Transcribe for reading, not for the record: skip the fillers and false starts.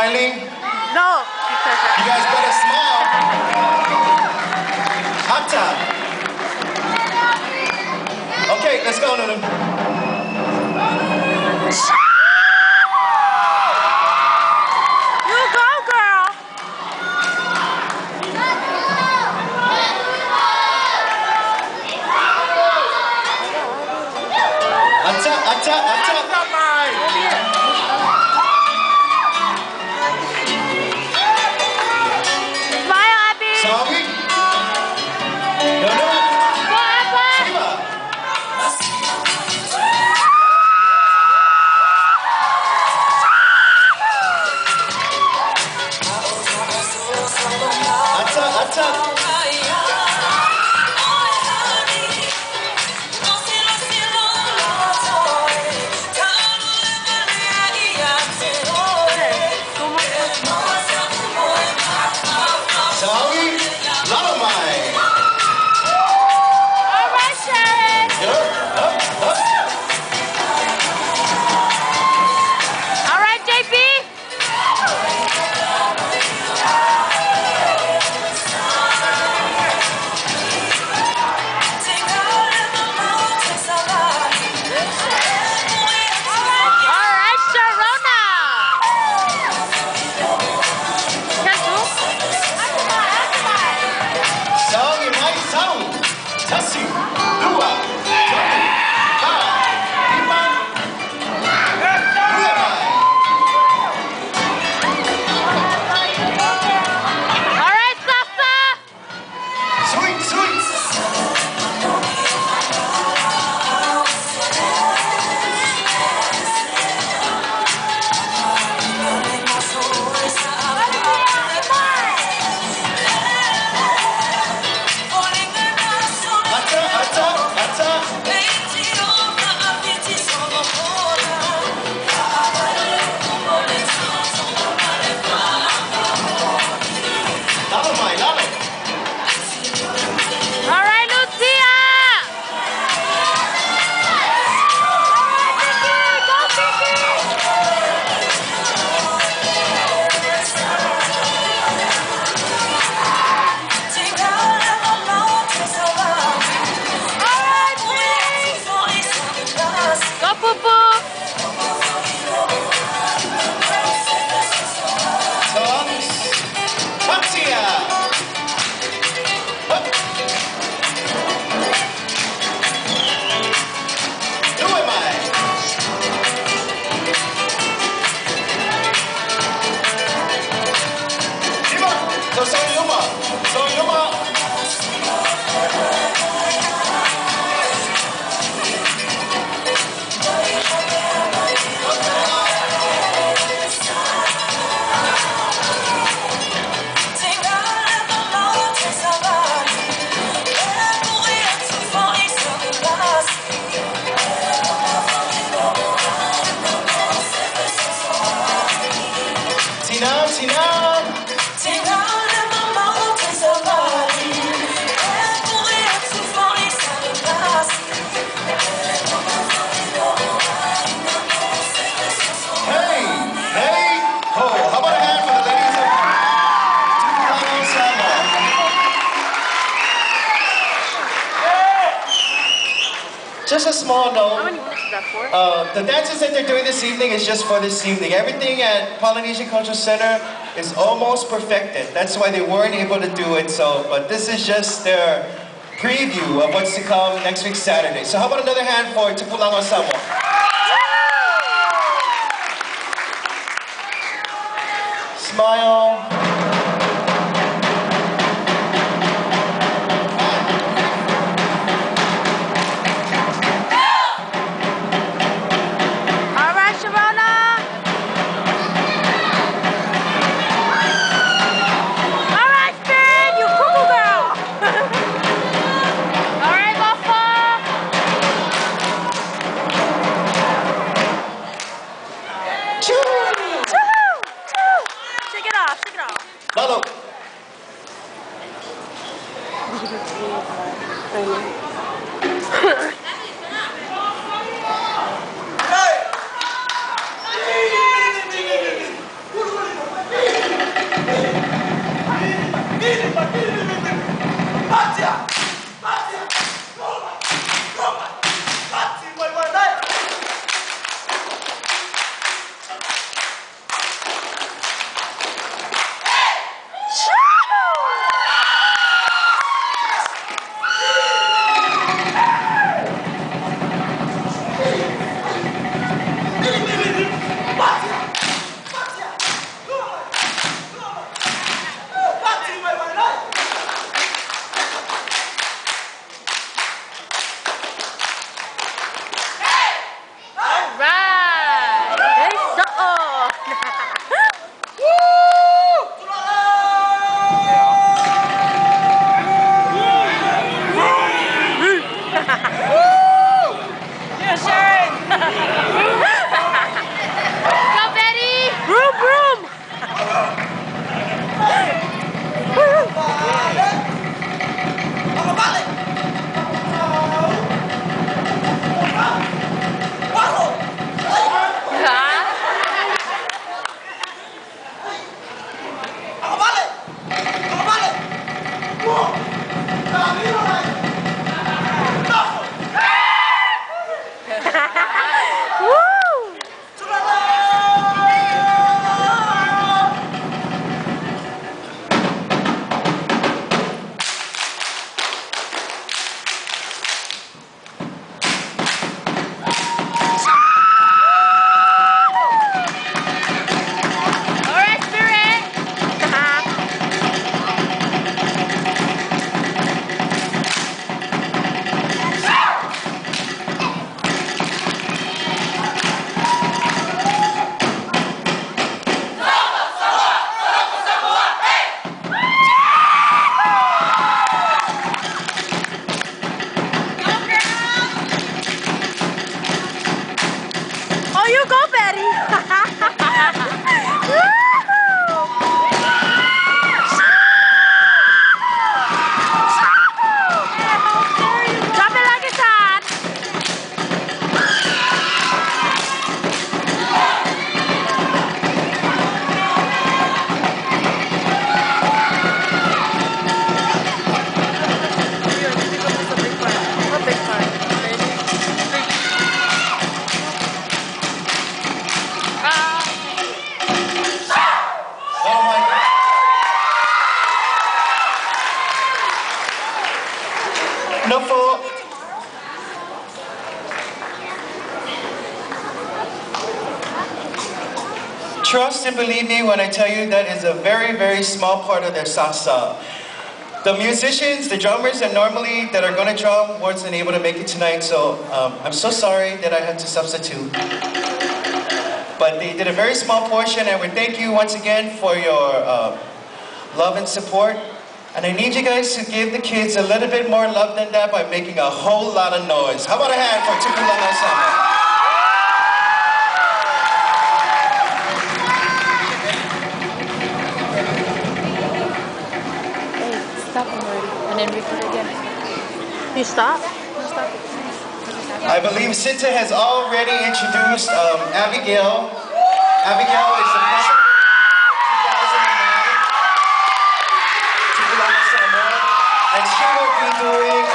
smiling? No. You guys better smile. Hot tub. Okay, let's go, Nunu. You go, girl. Atta, atta, atta. Smile, Abby. Sorry. No, no. Go, Abba. Siva. Atta, atta. Sorry. Lullaby. All right, Sharon. Good. Up, up. All right, JP. All right, Sharona. Can do. Sorry, my sound. Tassi. Dua. Johnny. Ba. Lima. Lullaby. All right, Sasa. Sweet, sweet. Atta, atta, atta. Lullaby, lullaby. All right, Lucia. Go, Vicky. All right, please. Go, Poo Poo. Songs. Tatia. Up. Who am I? Siva. So, soy Luma. Soy Luma. Sina, Sina. Hey, hey, ho. How about a hand for the ladies of Tupulaga O Samoa? Just a small How note. many minutes is that for? The dances that they're doing this evening is just for this evening. Everything at Polynesian Cultural Center is almost perfected. That's why they weren't able to do it. But this is just their preview of what's to come next week Saturday. So how about another hand for Tupulaga O Samoa? Smile. All right, Sharona. All right, Spin, you cuckoo girl. All right, Mofa. Choo! Choo-hoo, choo. Shake it off, shake it off. Lalo. trust and believe me when I tell you that is a very, very small part of their sasa. The musicians, the drummers that are going to drum wasn't able to make it tonight, so I'm so sorry that I had to substitute. But they did a very small portion, and we thank you once again for your love and support. And I need you guys to give the kids a little bit more love than that by making a whole lot of noise. How about a hand for Tupulaga O Samoa? Stop already, and then repeat again. You stop? Stop. I believe Sita has already introduced Abigail. Abigail is the president of 2009 Tupulaga O Samoa, and she will be doing